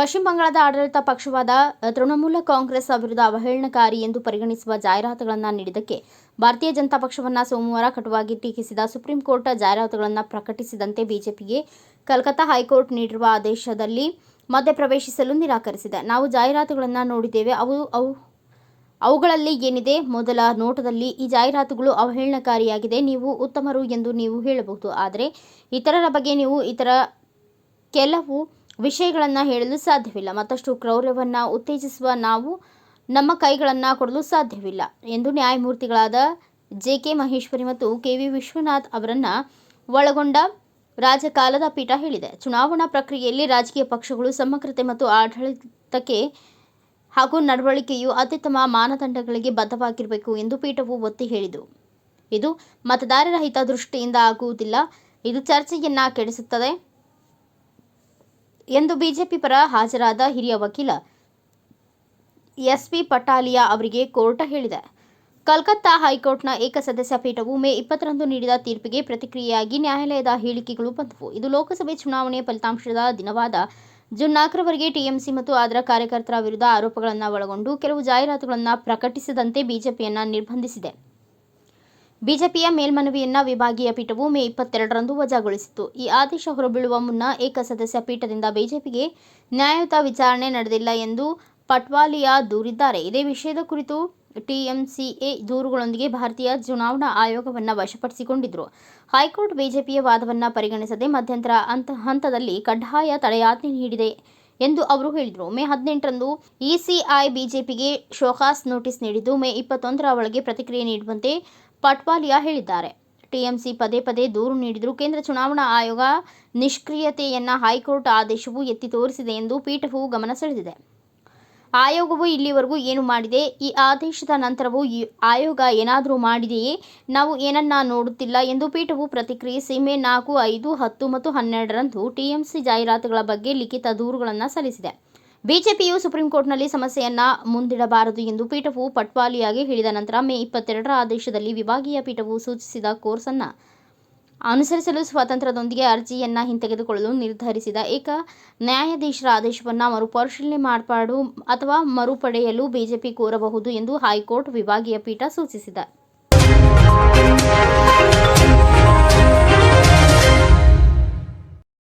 ಪಶ್ಚಿಮ ಬಂಗಾಳದ ಆಡಳಿತ ಪಕ್ಷವಾದ ತೃಣಮೂಲ ಕಾಂಗ್ರೆಸ್ ವಿರುದ್ಧ ಅವಹೇಳನಕಾರಿ ಎಂದು ಪರಿಗಣಿಸುವ ಜಾಹೀರಾತುಗಳನ್ನು ನೀಡಿದ್ದಕ್ಕೆ ಭಾರತೀಯ ಜನತಾ ಪಕ್ಷವನ್ನು ಸೋಮವಾರ ಕಟುವಾಗಿ ಟೀಕಿಸಿದ ಸುಪ್ರೀಂ ಕೋರ್ಟ್ ಜಾಹೀರಾತುಗಳನ್ನು ಪ್ರಕಟಿಸಿದಂತೆ ಬಿಜೆಪಿಗೆ ಕಲ್ಕತ್ತಾ ಹೈಕೋರ್ಟ್ ನೀಡಿರುವ ಆದೇಶದಲ್ಲಿ ಮಧ್ಯಪ್ರವೇಶಿಸಲು ನಿರಾಕರಿಸಿದೆ. ನಾವು ಜಾಹೀರಾತುಗಳನ್ನು ನೋಡಿದ್ದೇವೆ. ಅವುಗಳಲ್ಲಿ ಏನಿದೆ? ಮೊದಲ ನೋಟದಲ್ಲಿ ಈ ಜಾಹೀರಾತುಗಳು ಅವಹೇಳನಕಾರಿಯಾಗಿದೆ. ನೀವು ಉತ್ತಮರು ಎಂದು ನೀವು ಹೇಳಬಹುದು, ಆದರೆ ಇತರರ ಬಗ್ಗೆ ನೀವು ಇತರ ಕೆಲವು ವಿಷಯಗಳನ್ನು ಹೇಳಲು ಸಾಧ್ಯವಿಲ್ಲ. ಮತ್ತಷ್ಟು ಕ್ರೌರ್ಯವನ್ನು ಉತ್ತೇಜಿಸುವ ನಾವು ನಮ್ಮ ಕೈಗಳನ್ನು ಕೊಡಲು ಸಾಧ್ಯವಿಲ್ಲ ಎಂದು ನ್ಯಾಯಮೂರ್ತಿಗಳಾದ ಜೆ.ಕೆ. ಮಹೇಶ್ವರಿ ಮತ್ತು ಕೆ.ವಿ. ವಿಶ್ವನಾಥ್ ಅವರನ್ನು ಒಳಗೊಂಡ ರಾಜಕಾಲದ ಪೀಠ ಹೇಳಿದೆ. ಚುನಾವಣಾ ಪ್ರಕ್ರಿಯೆಯಲ್ಲಿ ರಾಜಕೀಯ ಪಕ್ಷಗಳು ಸಮಗ್ರತೆ ಮತ್ತು ಆಡಳಿತಕ್ಕೆ ಹಾಗೂ ನಡವಳಿಕೆಯು ಅತ್ಯುತ್ತಮ ಮಾನದಂಡಗಳಿಗೆ ಬದ್ಧವಾಗಿರಬೇಕು ಎಂದು ಪೀಠವು ಒತ್ತಿ ಹೇಳಿತು. ಇದು ಮತದಾರರ ಹಿತದೃಷ್ಟಿಯಿಂದ ಆಗುವುದಿಲ್ಲ, ಇದು ಚರ್ಚೆಯನ್ನು ಕೆಡಿಸುತ್ತದೆ ಎಂದು ಬಿಜೆಪಿ ಪರ ಹಾಜರಾದ ಹಿರಿಯ ವಕೀಲ ಎಸ್.ಪಿ. ಪಟಾಲಿಯಾ ಅವರಿಗೆ ಕೋರ್ಟ್ ಹೇಳಿದೆ. ಕಲ್ಕತ್ತಾ ಹೈಕೋರ್ಟ್ನ ಏಕಸದಸ್ಯ ಪೀಠವು ಮೇ 20ರಂದು ನೀಡಿದ ತೀರ್ಪಿಗೆ ಪ್ರತಿಕ್ರಿಯೆಯಾಗಿ ನ್ಯಾಯಾಲಯದ ಹೇಳಿಕೆಗಳು ಬಂದವು. ಇದು ಲೋಕಸಭೆ ಚುನಾವಣೆಯ ಫಲಿತಾಂಶದ ದಿನವಾದ ಜೂನ್ 4ರವರೆಗೆ ಟಿಎಂಸಿ ಮತ್ತು ಅದರ ಕಾರ್ಯಕರ್ತರ ವಿರುದ್ಧ ಆರೋಪಗಳನ್ನು ಒಳಗೊಂಡು ಕೆಲವು ಜಾಹೀರಾತುಗಳನ್ನು ಪ್ರಕಟಿಸದಂತೆ ಬಿಜೆಪಿಯನ್ನು ನಿರ್ಬಂಧಿಸಿದೆ. ಬಿಜೆಪಿಯ ಮೇಲ್ಮನವಿಯನ್ನು ವಿಭಾಗೀಯ ಪೀಠವು ಮೇ 22ರಂದು ವಜಾಗೊಳಿಸಿತ್ತು. ಈ ಆದೇಶ ಹೊರಬೀಳುವ ಮುನ್ನ ಏಕಸದಸ್ಯ ಪೀಠದಿಂದ ಬಿಜೆಪಿಗೆ ನ್ಯಾಯಯುತ ವಿಚಾರಣೆ ನಡೆದಿಲ್ಲ ಎಂದು ಪಟ್ವಾಲಿಯಾ ದೂರಿದ್ದಾರೆ. ಇದೇ ವಿಷಯದ ಕುರಿತು ಟಿಎಂಸಿಎ ದೂರುಗಳೊಂದಿಗೆ ಭಾರತೀಯ ಚುನಾವಣಾ ಆಯೋಗವನ್ನು ವಶಪಡಿಸಿಕೊಂಡಿದ್ರು. ಹೈಕೋರ್ಟ್ ಬಿಜೆಪಿಯ ವಾದವನ್ನು ಪರಿಗಣಿಸದೆ ಮಧ್ಯಂತರ ಹಂತದಲ್ಲಿ ಕಡ್ಡಾಯ ತಡೆಯಾಜ್ಞೆ ನೀಡಿದೆ ಎಂದು ಅವರು ಹೇಳಿದರು. ಮೇ 18ರಂದು ಇಸಿಐ ಬಿಜೆಪಿಗೆ ಶೋಕಾಸ್ ನೋಟಿಸ್ ನೀಡಿದ್ದು, ಮೇ 21ರ ಒಳಗೆ ಪ್ರತಿಕ್ರಿಯೆ ನೀಡುವಂತೆ ಪಟ್ವಾಲಿಯಾ ಹೇಳಿದ್ದಾರೆ. ಟಿಎಂಸಿ ಪದೇ ಪದೇ ದೂರು ನೀಡಿದರೂ ಕೇಂದ್ರ ಚುನಾವಣಾ ಆಯೋಗ ನಿಷ್ಕ್ರಿಯತೆಯನ್ನು ಹೈಕೋರ್ಟ್ ಆದೇಶವು ಎತ್ತಿ ತೋರಿಸಿದೆ ಎಂದು ಪೀಠವು ಗಮನ ಸೆಳೆದಿದೆ. ಆಯೋಗವು ಇಲ್ಲಿವರೆಗೂ ಏನು ಮಾಡಿದೆ? ಈ ಆದೇಶದ ನಂತರವೂ ಆಯೋಗ ಏನಾದರೂ ಮಾಡಿದೆಯೇ? ನಾವು ಏನನ್ನ ನೋಡುತ್ತಿಲ್ಲ ಎಂದು ಪೀಠವು ಪ್ರತಿಕ್ರಿಯಿಸಿ ಮೇ 4, 5, 10 ಮತ್ತು 12ರಂದು ಟಿಎಂಸಿ ಜಾಹೀರಾತುಗಳ ಬಗ್ಗೆ ಲಿಖಿತ ದೂರುಗಳನ್ನು ಸಲ್ಲಿಸಿದೆ. ಬಿಜೆಪಿಯು ಸುಪ್ರೀಂ ಕೋರ್ಟ್ನಲ್ಲಿ ಸಮಸ್ಯೆಯನ್ನು ಮುಂದಿಡಬಾರದು ಎಂದು ಪೀಠವು ಪಟ್ವಾಲಿಯಾಗೆ ಹೇಳಿದ ನಂತರ ಮೇ 22ರ ಆದೇಶದಲ್ಲಿ ವಿಭಾಗೀಯ ಪೀಠವು ಸೂಚಿಸಿದ ಕೋರ್ಸ್ ಅನ್ನು ಅನುಸರಿಸಲು ಸ್ವಾತಂತ್ರ್ಯದೊಂದಿಗೆ ಅರ್ಜಿಯನ್ನು ಹಿಂತೆಗೆದುಕೊಳ್ಳಲು ನಿರ್ಧರಿಸಿದ ಏಕ ನ್ಯಾಯಾಧೀಶರ ಆದೇಶವನ್ನು ಮರುಪರಿಶೀಲನೆ ಅಥವಾ ಮರುಪಡೆಯಲು ಬಿಜೆಪಿ ಕೋರಬಹುದು ಎಂದು ಹೈಕೋರ್ಟ್ ವಿಭಾಗೀಯ ಪೀಠ ಸೂಚಿಸಿದೆ.